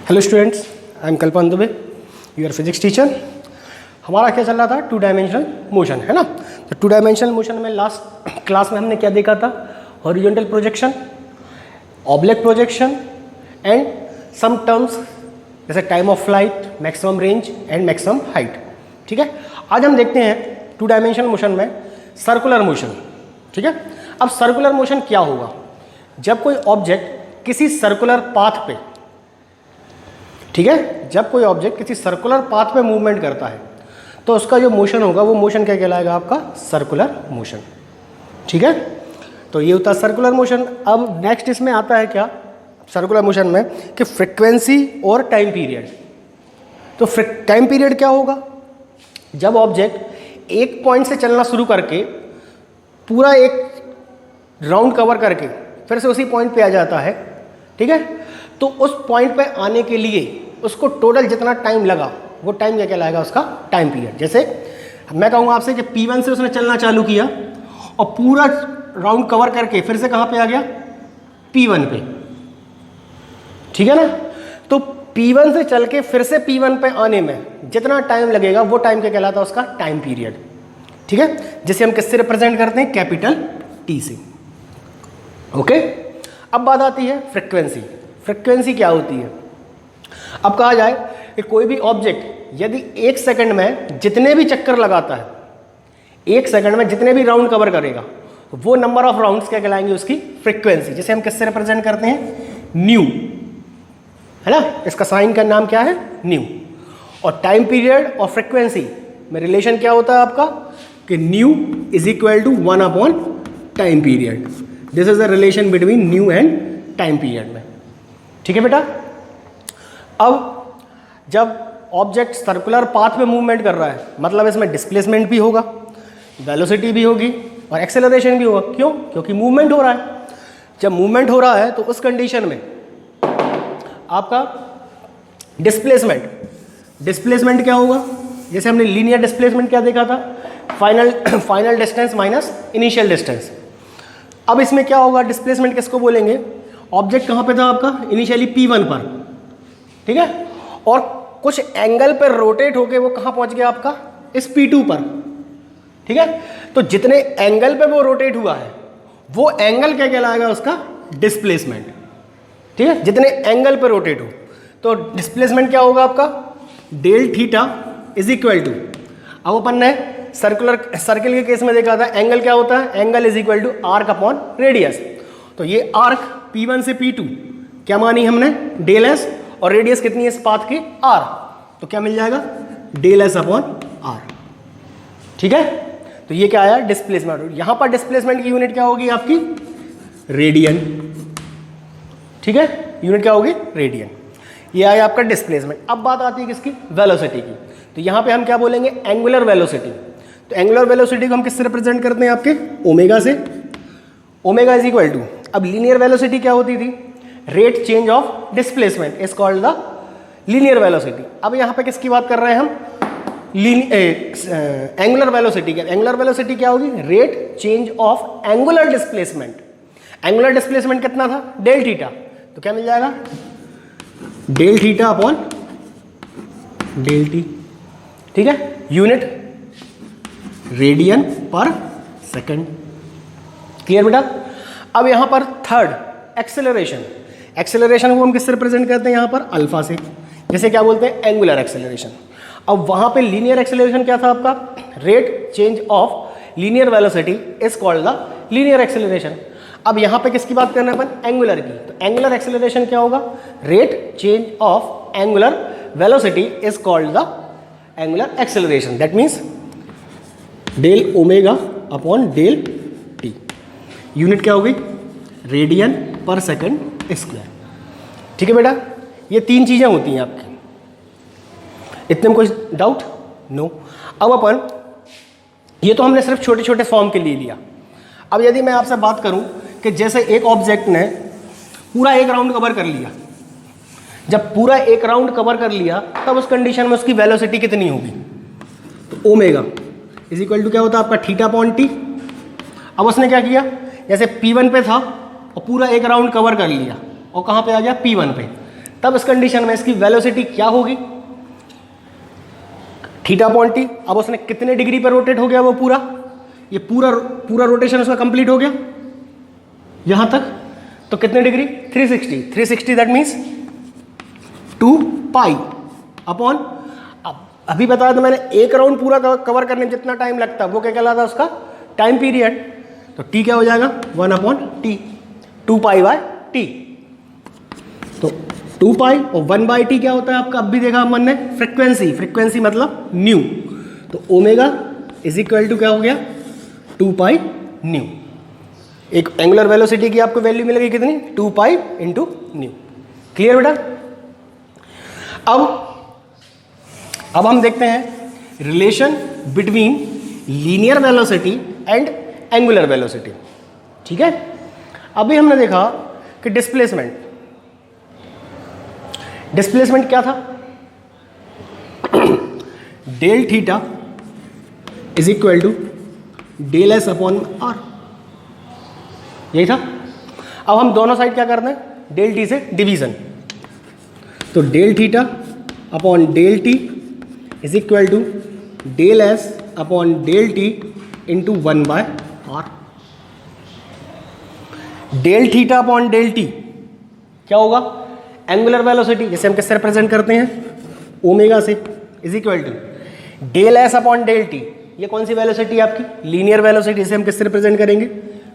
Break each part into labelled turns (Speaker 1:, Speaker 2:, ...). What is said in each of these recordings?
Speaker 1: Hello students, I am Kalpan Dubey, your physics teacher. हमारा क्या चल रहा था? टू डायमेंशनल मोशन, है ना। तो टू डायमेंशनल मोशन में लास्ट क्लास में हमने क्या देखा था? Horizontal projection, oblique projection and some terms जैसे time of flight, maximum range and maximum height. ठीक है, आज हम देखते हैं टू डायमेंशनल मोशन में सर्कुलर मोशन। ठीक है, अब सर्कुलर मोशन क्या होगा? जब कोई ऑब्जेक्ट किसी सर्कुलर पाथ पे, ठीक है, जब कोई ऑब्जेक्ट किसी सर्कुलर पाथ पे मूवमेंट करता है तो उसका जो मोशन होगा वो मोशन क्या कहलाएगा? आपका सर्कुलर मोशन। ठीक है, तो ये होता है सर्कुलर मोशन। अब नेक्स्ट इसमें आता है क्या सर्कुलर मोशन में कि फ्रीक्वेंसी और टाइम पीरियड। तो टाइम पीरियड क्या होगा? जब ऑब्जेक्ट एक पॉइंट से चलना शुरू करके पूरा एक राउंड कवर करके फिर से उसी पॉइंट पे आ जाता है, ठीक है, तो उस पॉइंट पे आने के लिए उसको टोटल जितना टाइम लगा वो टाइम क्या कहलाएगा? उसका टाइम पीरियड। जैसे मैं कहूँगा आपसे कि P1 से उसने चलना चालू किया और पूरा राउंड कवर करके फिर से कहाँ पे आ गया? P1 पे। ठीक है ना, तो P1 से चल के फिर से P1 पे आने में जितना टाइम लगेगा वो टाइम क्या कहलाता है? उसका टाइम पीरियड। ठीक है, जिसे हम किससे रिप्रेजेंट करते हैं? कैपिटल T से। ओके, अब बात आती है फ्रीक्वेंसी। फ्रीक्वेंसी क्या होती है? अब कहा जाए कि कोई भी ऑब्जेक्ट यदि एक सेकंड में जितने भी चक्कर लगाता है, एक सेकंड में जितने भी राउंड कवर करेगा, वो नंबर ऑफ राउंड्स क्या कहलाएंगे? उसकी फ्रीक्वेंसी, जिसे हम किससे रिप्रेजेंट करते हैं? न्यू, है ना। इसका साइन का नाम क्या है? न्यू। और टाइम पीरियड और फ्रीक्वेंसी में रिलेशन क्या होता है आपका? कि nu is equal to 1 upon time period. This is the relation between nu and time period में। ठीक है बेटा, अब जब ऑब्जेक्ट सर्कुलर पाथ में मूवमेंट कर रहा है मतलब इसमें डिस्प्लेसमेंट भी होगा, वेलोसिटी भी होगी और एक्सेलरेशन भी होगा। क्यों? क्योंकि मूवमेंट हो रहा है। जब मूवमेंट हो रहा है तो उस कंडीशन में आपका डिस्प्लेसमेंट क्या होगा? जैसे हमने लीनियर डिस्प्लेसमेंट क्या देखा था? Final distance minus initial distance. अब इसमें क्या होगा? डिस्प्लेसमेंट किसको बोलेंगे? ऑब्जेक्ट कहाँ पे था आपका? इनिशियली P1 पर, ठीक है, और कुछ एंगल पर रोटेट होके वो कहाँ पहुंच गया आपका? इस P2 पर। ठीक है, तो जितने एंगल पे वो रोटेट हुआ है वो एंगल क्या कहलाएगा? उसका डिस्प्लेसमेंट। ठीक है, जितने एंगल पे रोटेट हो तो डिस्प्लेसमेंट क्या होगा आपका? Del theta is equal to, अब अपन ने सर्किल के केस में देखा था एंगल क्या होता है? Angle is equal to arc upon radius. तो ये आर्क P1 से P2 क्या मानी हमने? डेल एस, और रेडियस कितनी है इस पाथ की? r। तो क्या मिल जाएगा? Del S upon r। ठीक है, तो ये क्या आया? डिस्प्लेसमेंट। यहां पर डिस्प्लेसमेंट की यूनिट क्या होगी आपकी? रेडियन। ठीक है, यूनिट क्या होगी? रेडियन। ये आया आपका डिस्प्लेसमेंट। अब बात आती है किसकी? वेलोसिटी की। तो यहां पे हम क्या बोलेंगे? Angular velocity. तो एंगुलर वेलोसिटी को हम किससे रिप्रेजेंट करते हैं? आपके ओमेगा से। ओमेगा इज इक्वल टू, अब लीनियर वेलोसिटी क्या होती थी? Rate change of displacement is called the linear velocity. अब यहाँ पे किसकी बात कर रहे हैं हम? Angular velocity. एंगुलर वेलोसिटी क्या होगी? Rate change of angular displacement. Angular displacement कितना था? Del theta. तो क्या मिल जाएगा? Del theta upon del T. ठीक है, यूनिट रेडियन पर सेकेंड। क्लियर बेटा? अब यहां पर थर्ड एक्सेलरेशन। एक्सेलरेशन को हम किससे रिप्रेजेंट करते हैं? यहां पर अल्फा से। जैसे क्या बोलते हैं? Angular acceleration. अब वहां पे लीनियर एक्सेलरेशन क्या था आपका? Rate change of linear velocity is called the linear acceleration. अब यहां पे किसकी बात करना है अपन? एंगुलर की। तो एंगुलर एक्सेलरेशन क्या होगा? Rate change of angular velocity is called the angular acceleration. That means del omega upon del T. Unit क्या होगी? रेडियन पर सेकंड स्क्वायर। ठीक है बेटा, ये तीन चीजें होती हैं आपकी। इतने में कोई डाउट? नो। अब अपन ये तो हमने सिर्फ छोटे छोटे फॉर्म के लिए लिया। अब यदि मैं आपसे बात करूं कि जैसे एक ऑब्जेक्ट ने पूरा एक राउंड कवर कर लिया, जब पूरा एक राउंड कवर कर लिया तब उस कंडीशन में उसकी वेलोसिटी कितनी होगी? तो ओमेगा इज इक्वल टू क्या होता है आपका? Theta upon T. अब उसने क्या किया? जैसे P1 पे था और पूरा एक राउंड कवर कर लिया और कहाँ पे आ गया? P1 पे। तब इस कंडीशन में इसकी वेलोसिटी क्या होगी, थीटा अपॉन टी। अब उसने कितने डिग्री पर रोटेट हो गया वो पूरा, ये पूरा रोटेशन उसका कंप्लीट हो गया यहां तक, तो कितने degree 360 that means 2 pi upon, अभी बताया था मैंने एक राउंड पूरा कवर करने में जितना टाइम लगता है वो क्या कहलाता है उसका टाइम पीरियड। तो टी क्या हो जाएगा 1 upon T, 2 pi by T. तो 2 पाई और 1 बाई टी क्या होता है आपका, अब भी देखा हमने फ्रीक्वेंसी मतलब न्यू। तो ओमेगा इज इक्वल टू क्या हो गया 2 पाई न्यू। एक एंगुलर वेलोसिटी की आपको वैल्यू मिलेगी कितनी 2 पाई इंटू न्यू। क्लियर बेटा। अब हम देखते हैं relation between linear velocity and angular velocity. ठीक है, अभी हमने देखा कि डिस्प्लेसमेंट क्या था del theta is equal to del S upon R, यही था। अब हम दोनों साइड क्या करते हैं डेल टी से डिवीजन, तो del theta upon del T is equal to del S upon del T into 1 by R. Del theta upon del T क्या होगा एंगुलर वेलोसिटी, जैसे हम किससे रिप्रेजेंट करते हैं ओमेगा से, is equal to del S upon del T, ये कौन सी वेलोसिटी है आपकी लीनियर वेलोसिटी, जिसे हम किससे रिप्रेजेंट करेंगे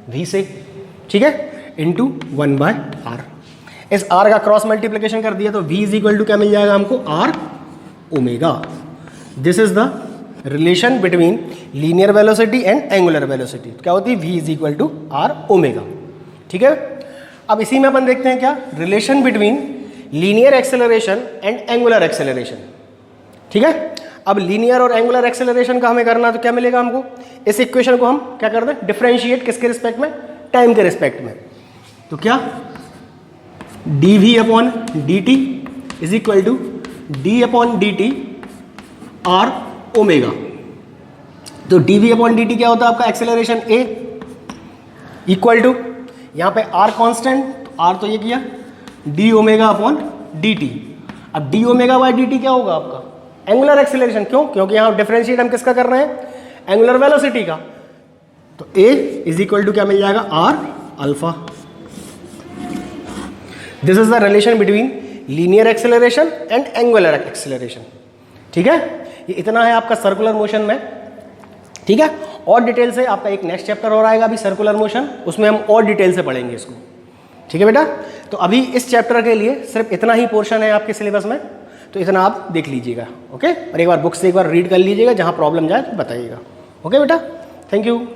Speaker 1: वी से, ठीक है, इंटू 1 बाय आर। इस आर का क्रॉस मल्टीप्लीकेशन कर दिया तो v इज इक्वल टू क्या मिल जाएगा हमको R omega. This is the relation between linear velocity and angular velocity. क्या होती है v is equal to R omega. ठीक है, अब इसी में अपन देखते हैं क्या relation between linear acceleration and angular acceleration. ठीक है, अब लीनियर और एंगुलर एक्सेलरेशन का हमें करना तो क्या मिलेगा हमको, इस इक्वेशन को हम क्या करते हैं डिफरेंशिएट किसके रिस्पेक्ट में, टाइम के रिस्पेक्ट में। तो क्या dv upon dt is equal to d upon dt R omega. तो dv अपॉन dt क्या होता है आपका एक्सेलरेशन a इक्वल टू यहाँ पे r कांस्टेंट, तो r तो ये किया d ओमेगा अपॉन dt। अब d ओमेगा बाई dt क्या होगा आपका एंगुलर एक्सेलरेशन, क्यों, क्योंकि यहाँ डिफरेंशिएट हम किसका कर रहे हैं एंगुलर वेलोसिटी का। तो a इज इक्वल टू क्या मिल जाएगा r alpha. This is the relation between linear acceleration and angular acceleration. ठीक है, ये इतना है आपका सर्कुलर मोशन में। ठीक है, और डिटेल से आपका एक नेक्स्ट चैप्टर और आएगा अभी सर्कुलर मोशन, उसमें हम और डिटेल से पढ़ेंगे इसको। ठीक है बेटा, तो अभी इस चैप्टर के लिए सिर्फ इतना ही पोर्शन है आपके सिलेबस में, तो इतना आप देख लीजिएगा। ओके, और एक बार बुक से एक बार रीड कर लीजिएगा, जहाँ प्रॉब्लम जाए तो बताइएगा। ओके बेटा, थैंक यू।